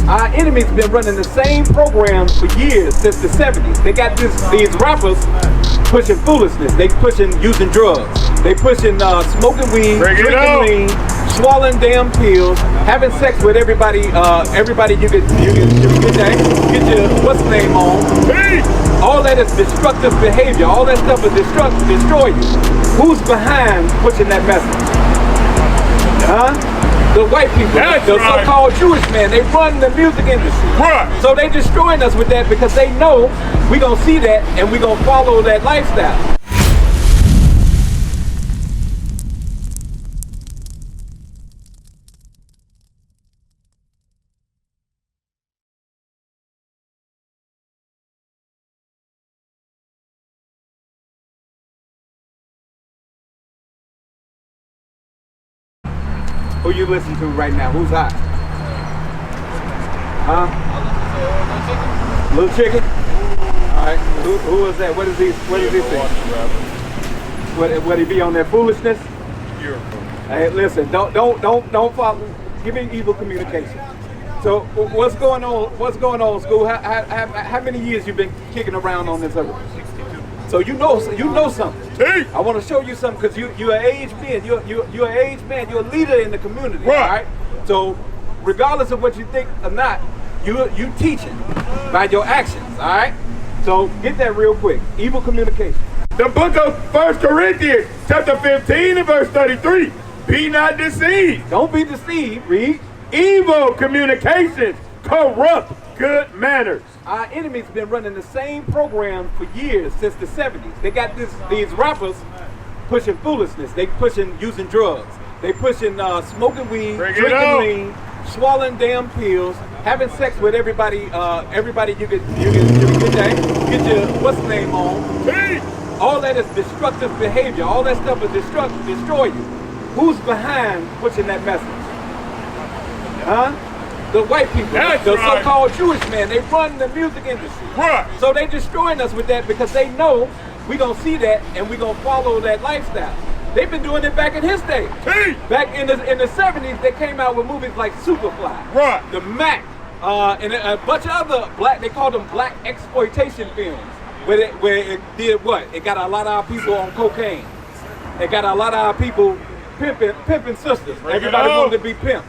Our enemy's been running the same program for years, since the 70s. They got these rappers pushing foolishness. They pushing using drugs. They pushing smoking weed, drinking lean, swallowing damn pills, having sex with everybody. Everybody you get your what's the name on. All that is destructive behavior. All that stuff will destroy you. Who's behind pushing that message? Huh? The white people, the so-called Jewish men, they run the music industry. Right. So they destroying us with that because they know we gonna see that and we gonna follow that lifestyle. Who you listen to right now? Who's hot? Huh? Little Chicken? Alright. Who is that? What does he say? What he be on that foolishness? Hey, listen, don't follow. Give me evil communication. So what's going on? What's going on, school? How many years you been kicking around on this earth? So you know something. I want to show you something because you're an aged man. You're an aged man. You're a leader in the community. Right. All right. So regardless of what you think or not, you teaching by your actions. All right. So get that real quick. Evil communication. The book of 1 Corinthians, chapter 15 and verse 33. Be not deceived. Don't be deceived. Read. Evil communications corrupt good manners. Our enemy's been running the same program for years, since the 70s. They got these rappers pushing foolishness. They pushing using drugs. They pushing smoking weed, drinking lean, swallowing damn pills, having sex with everybody. Everybody you get your what's the name on. All that is destructive behavior. All that stuff will destroy you. Who's behind pushing that message? Huh? The white people, the so-called Jewish men, they run the music industry. Right. So they destroying us with that because they know we gonna see that and we gonna follow that lifestyle. They've been doing it back in his day. Back in the 70s, they came out with movies like Superfly, right, The Mac, and a bunch of other they called them black exploitation films, where it did what? It got a lot of our people on cocaine. It got a lot of our people pimping sisters. Everybody wanted to be pimps.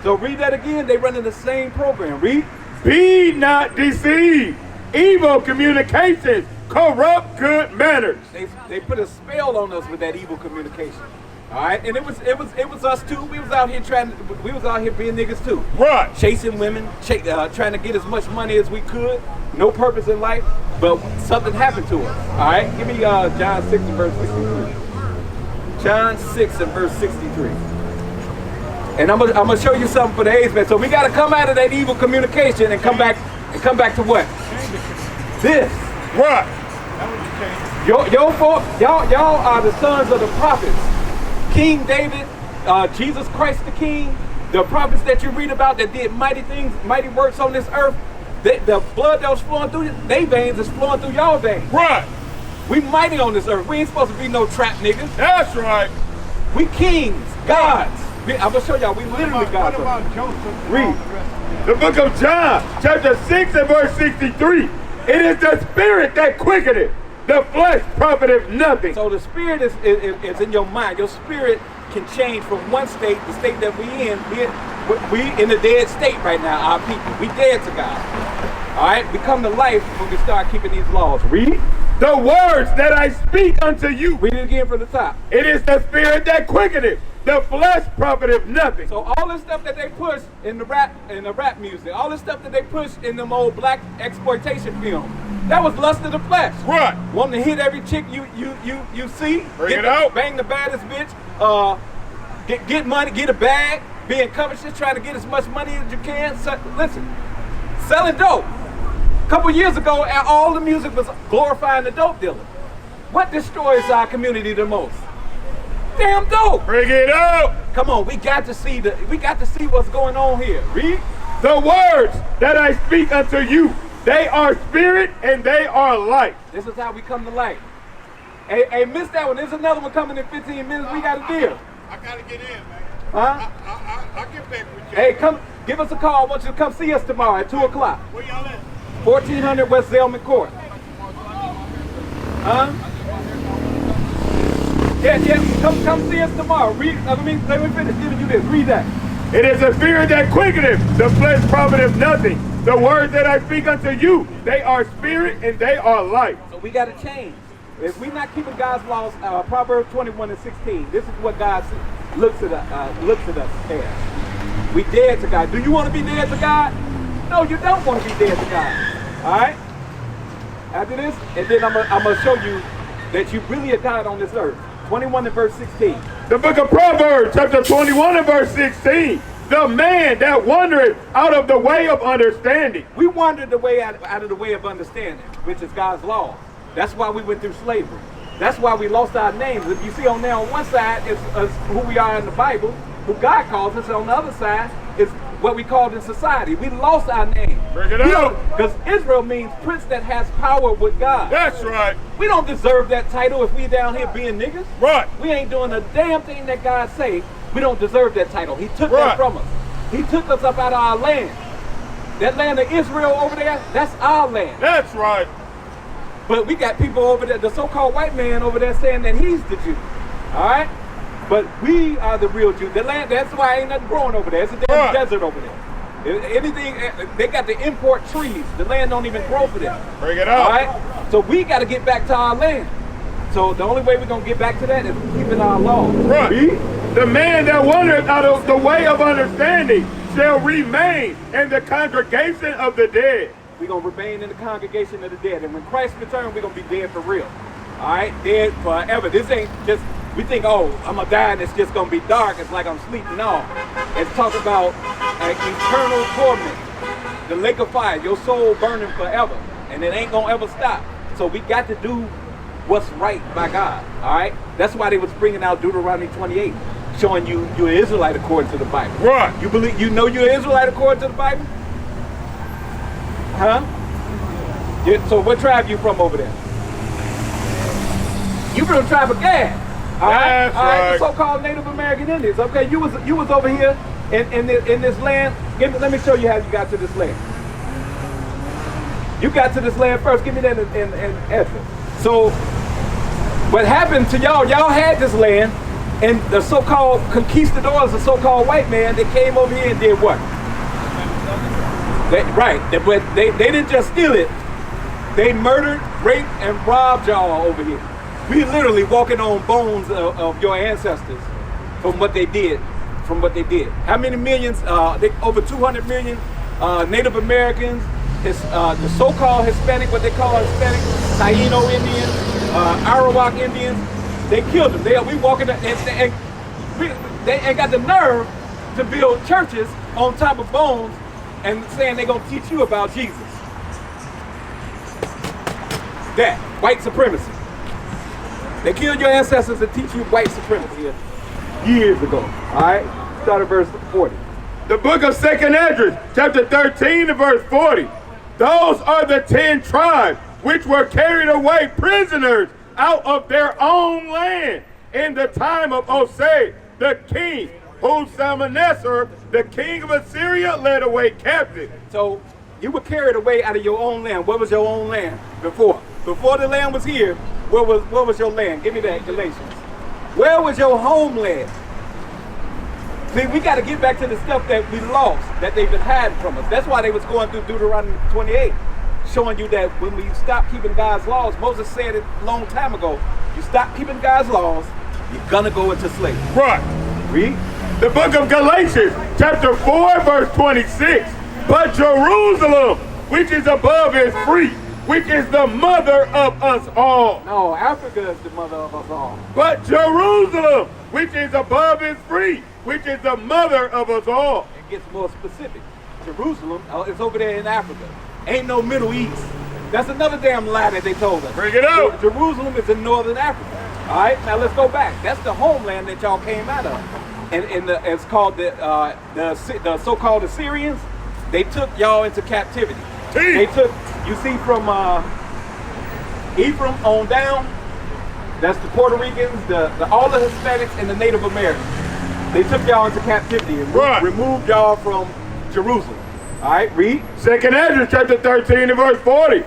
So read that again. They running the same program. Read. Be not deceived. Evil communications corrupt good manners. They put a spell on us with that evil communication. All right, and it was us too. We was out here being niggas too. Right. Chasing women, trying to get as much money as we could. No purpose in life, but something happened to us. All right, give me John 6 and verse 63. John 6 and verse 63. And I'm gonna show you something for the age man. So we gotta come out of that evil communication and come back to what? This. Right. Y'all are the sons of the prophets. King David, Jesus Christ the King, the prophets that you read about that did mighty things, mighty works on this earth. The blood that was flowing through their veins is flowing through y'all veins. Right. We mighty on this earth. We ain't supposed to be no trap niggas. That's right. We kings, gods. I'm gonna show y'all, we literally got What about Joseph? Read. The book of John, chapter 6 and verse 63. It is the spirit that quickeneth, the flesh profiteth nothing. So the spirit is in your mind. Your spirit can change from one state, the state that we in the dead state right now, our people. We dead to God. All right, we come to life when we start keeping these laws. Read. The words that I speak unto you. Read it again from the top. It is the spirit that quickeneth, the flesh profiteth nothing. So all the stuff that they push in the rap music, all the stuff that they push in them old black exploitation films, that was lust of the flesh. Right. Wanting to hit every chick you see, bang the baddest bitch, get money, get a bag, being covetous, trying to get as much money as you can. Listen, selling dope. A couple years ago, all the music was glorifying the dope dealer. What destroys our community the most? Damn dope. Bring it up. Come on, we got to see what's going on here. Read. The words that I speak unto you, they are spirit and they are life. This is how we come to life. Hey, miss that one. There's another one coming in 15 minutes. We got a deal. I gotta get in, man. Huh? I'll get back with you. Hey, come, give us a call. I want you to come see us tomorrow at 2 o'clock. Where y'all at? 1400 West Zelman Court. Huh? Yeah, come see us tomorrow. Read, let me finish giving you this. Read that. It is a spirit that quickeneth, the flesh profiteth nothing. The words that I speak unto you, they are spirit and they are life. So we got to change. If we're not keeping God's laws, Proverbs 21:16, this is what God looks at us as. We dead to God. Do you want to be dead to God? No, you don't want to be dead to God. All right? After this, and then I'm going to show you that you really are God on this earth. 21 and verse 16. The book of Proverbs, chapter 21 and verse 16. The man that wandereth out of the way of understanding. We wandered the way out of the way of understanding, which is God's laws. That's why we went through slavery. That's why we lost our names. If you see on there on one side is who we are in the Bible, who God calls us, and on the other side is what we called in society. We lost our name. Bring it out. Because Israel means prince that has power with God. That's right. We don't deserve that title if we down here being niggas. Right. We ain't doing a damn thing that God say. We don't deserve that title. He took that from us. He took us up out of our land. That land of Israel over there, that's our land. That's right. But we got people over there, the so-called white man over there saying that he's the Jew. All right? But we are the real Jew. The land, that's why ain't nothing growing over there. It's a damn desert over there. Anything, they got to import trees. The land don't even grow for them. Bring it out. All right? So we got to get back to our land. So the only way we're going to get back to that is keeping our laws. Right. The man that wandereth out of the way of understanding shall remain in the congregation of the dead. We're going to remain in the congregation of the dead. And when Christ returns, we're going to be dead for real. All right? Dead forever. This ain't just, we think, oh, I'm going to die and it's just going to be dark. It's like I'm sleeping. No. It's talking about eternal torment. The lake of fire. Your soul burning forever. And it ain't going to ever stop. So we got to do what's right by God. All right? That's why they was bringing out Deuteronomy 28. Showing you're an Israelite according to the Bible. Right. You believe you're an Israelite according to the Bible? Huh? Yeah, so what tribe you from over there? You from the tribe of Gad. All right? That's right. The so-called Native American Indians. Okay, you was over here in this land. Let me show you how you got to this land. You got to this land first. Give me that in essence. So what happened to y'all? Y'all had this land. And the so-called conquistadors, the so-called white man, they came over here and did what? But they didn't just steal it. They murdered, raped, and robbed y'all over here. We literally walking on bones of your ancestors from what they did. How many millions? Over 200 million Native Americans, the so-called Hispanic, what they call Hispanic, Taino Indians, Arawak Indians. They killed them. We walking and they ain't got the nerve to build churches on top of bones and saying they're gonna teach you about Jesus. That white supremacy. They killed your ancestors to teach you white supremacy years ago. All right, start at verse 40. The book of 2nd Esdras, chapter 13 and verse 40. Those are the 10 tribes which were carried away prisoners out of their own land in the time of Osei, the king, whom Salmanassar, the king of Assyria, led away captive. So you were carried away out of your own land. What was your own land before? Before the land was here, what was your land? Give me that, Galatians. Where was your homeland? See, we got to get back to the stuff that we lost, that they've been hiding from us. That's why they was going through Deuteronomy 28. Showing you that when we stop keeping God's laws, Moses said it a long time ago, you stop keeping God's laws, you're gonna go into slavery. Right. Read. The book of Galatians, chapter 4, verse 26. But Jerusalem, which is above, is free, which is the mother of us all. No, Africa is the mother of us all. But Jerusalem, which is above, is free, which is the mother of us all. It gets more specific. Jerusalem is over there in Africa. Ain't no Middle East. That's another damn lie that they told us. Bring it out. Jerusalem is in northern Africa. All right, now let's go back. That's the homeland that y'all came out of. And it's called the so-called Assyrians. They took y'all into captivity. They took, you see, from Ephraim on down, that's the Puerto Ricans, all the Hispanics, and the Native Americans. They took y'all into captivity and removed y'all from Jerusalem. All right, read. 2nd Ezra chapter 13 and verse 40.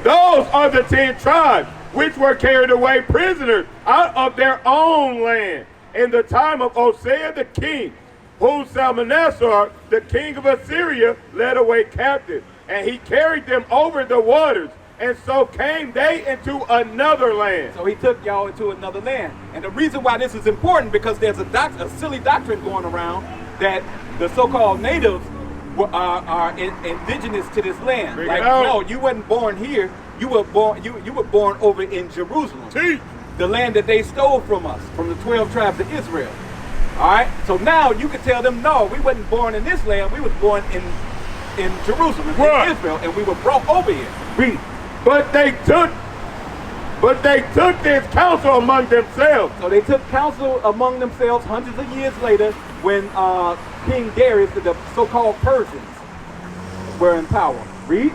Those are the 10 tribes which were carried away prisoners out of their own land in the time of Hosea the king, whom Salmanassar, the king of Assyria, led away captive. And he carried them over the waters, and so came they into another land. So he took y'all into another land. And the reason why this is important, because there's a silly doctrine going around that the so-called natives are indigenous to this land. Like, no, you wasn't born here. You were born over in Jerusalem, the land that they stole from us, from the 12 tribes of Israel. All right. So now you can tell them, no, we wasn't born in this land. We was born in Jerusalem, in Israel, and we were brought over here. Read. But they took this counsel among themselves. So they took counsel among themselves hundreds of years later, when King Darius, the so-called Persians, were in power. Read.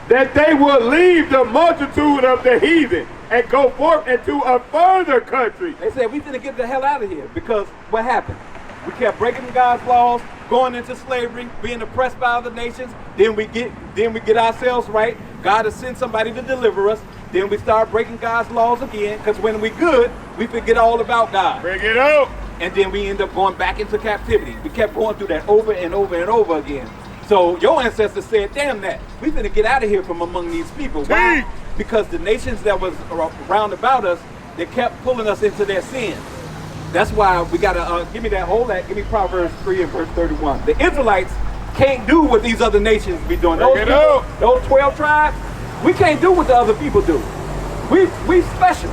That they would leave the multitude of the heathen and go forth into a further country. They said, we finna get the hell out of here, because what happened? We kept breaking God's laws, going into slavery, being oppressed by other nations. Then we get ourselves right. God has sent somebody to deliver us. Then we start breaking God's laws again, because when we good, we forget all about God. Bring it out. And then we end up going back into captivity. We kept going through that over and over and over again. So your ancestors said, damn that, we finna get out of here from among these people. Why? Because the nations that was around about us, they kept pulling us into their sins. That's why we gotta, give me Proverbs 3 and verse 31. The Israelites can't do what these other nations be doing. Those 12 tribes, we can't do what the other people do. We special.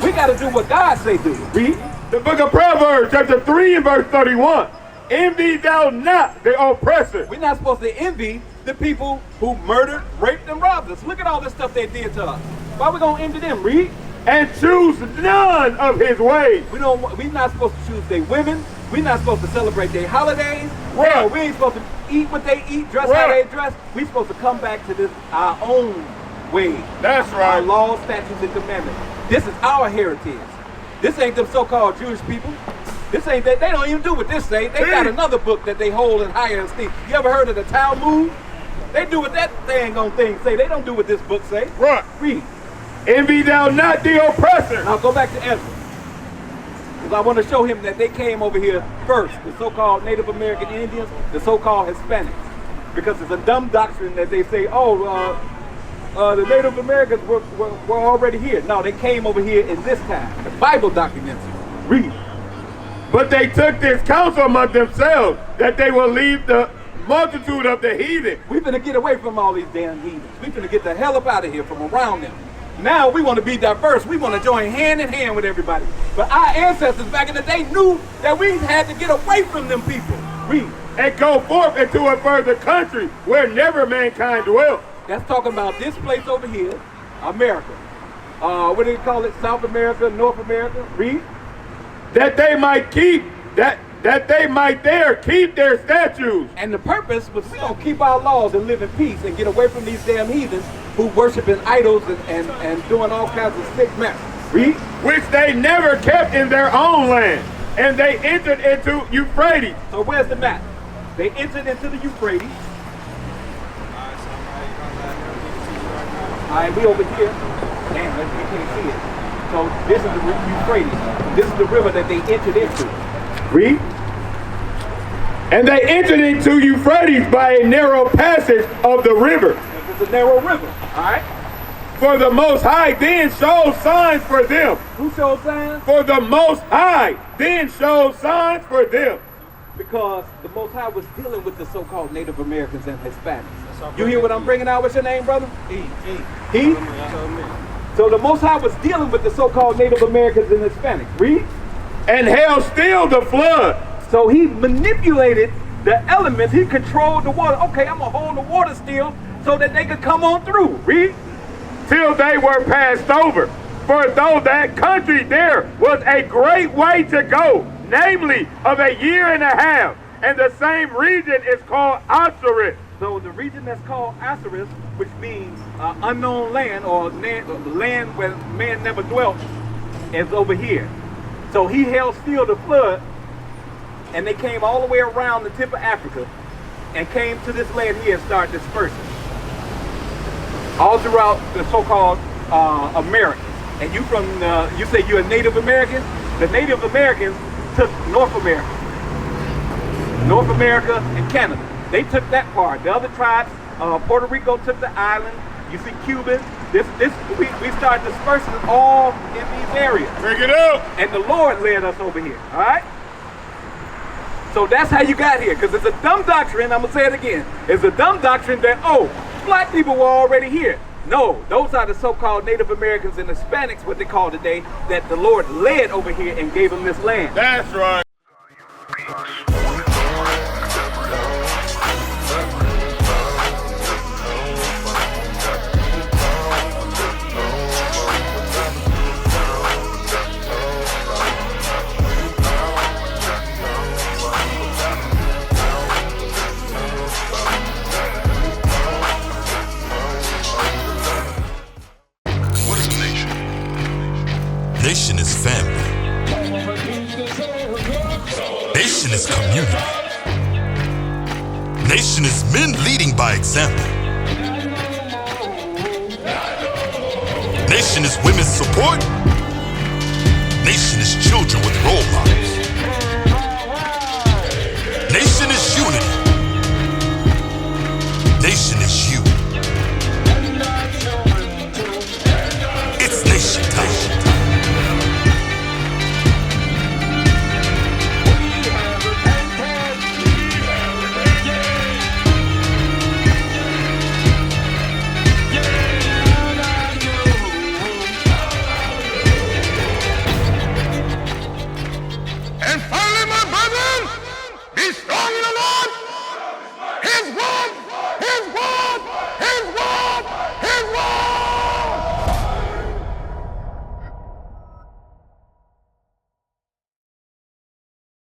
We gotta do what God say do. Read. The book of Proverbs chapter 3 and verse 31. Envy thou not the oppressor. We're not supposed to envy the people who murdered, raped, and robbed us. Look at all this stuff they did to us. Why we gonna envy them? Read. And choose none of his ways. We're not supposed to choose their women. We're not supposed to celebrate their holidays. Right. No, we ain't supposed to eat what they eat, dress how they dress. We're supposed to come back to this our own way. That's right. Our laws, statutes, and commandments. This is our heritage. This ain't them so-called Jewish people. This ain't that. They don't even do what this say. They got another book that they hold in higher esteem. You ever heard of the Talmud? They do what that thing say. They don't do what this book say. Right. Read. Envy thou not the oppressor. Now go back to Ezra. Because I want to show him that they came over here first. The so-called Native American Indians, the so-called Hispanics. Because it's a dumb doctrine that they say, the Native Americans were already here. No, they came over here in this time. The Bible documents it. Read. But they took this counsel among themselves, that they will leave the multitude of the heathen. We finna get away from all these damn heathens. We finna get the hell up out of here from around them. Now we want to be diverse. We want to join hand in hand with everybody. But our ancestors back in the day knew that we had to get away from them people. Read. And go forth into a further country where never mankind dwelt. That's talking about this place over here, America. What do they call it? South America, North America. Read. That they might keep keep their statutes. And the purpose was we gonna keep our laws and live in peace and get away from these damn heathens who worshiping idols and doing all kinds of sick mess. Read. Which they never kept in their own land. And they entered into Euphrates. So where's the map? They entered into the Euphrates. Alright, we over here. Damn, we can't see it. So this is the Euphrates. This is the river that they entered into. Read. And they entered into Euphrates by a narrow passage of the river. It's a narrow river, all right? For the Most High then showed signs for them. Who showed signs? For the Most High then showed signs for them. Because the Most High was dealing with the so-called Native Americans and Hispanics. You hear what I'm bringing out? What's your name, brother? He? So the Most High was dealing with the so-called Native Americans and Hispanics. Read. And held still the flood. So he manipulated the elements. He controlled the water. Okay, I'm going to hold the water still so that they could come on through. Read. Till they were passed over. For though that country there was a great way to go, namely of a year and a half, and the same region is called Ashereth. So the region that's called Ashereth, which means unknown land or land where man never dwelt, is over here. So he held still the flood and they came all the way around the tip of Africa and came to this land here and started dispersing all throughout the so-called Americas. And you say you're a Native American? The Native Americans took North America and Canada. They took that part. The other tribes, Puerto Rico took the island. You see Cubans. We started dispersing all in these areas. Bring it up. And the Lord led us over here. All right. So that's how you got here. Because it's a dumb doctrine. I'm gonna say it again. It's a dumb doctrine that black people were already here. No, those are the so-called Native Americans and Hispanics, what they call today, that the Lord led over here and gave them this land. That's right. Nation is family. Nation is community. Nation is men leading by example. Nation is women's support. Nation is children with role models. Nation is unity. Nation is you.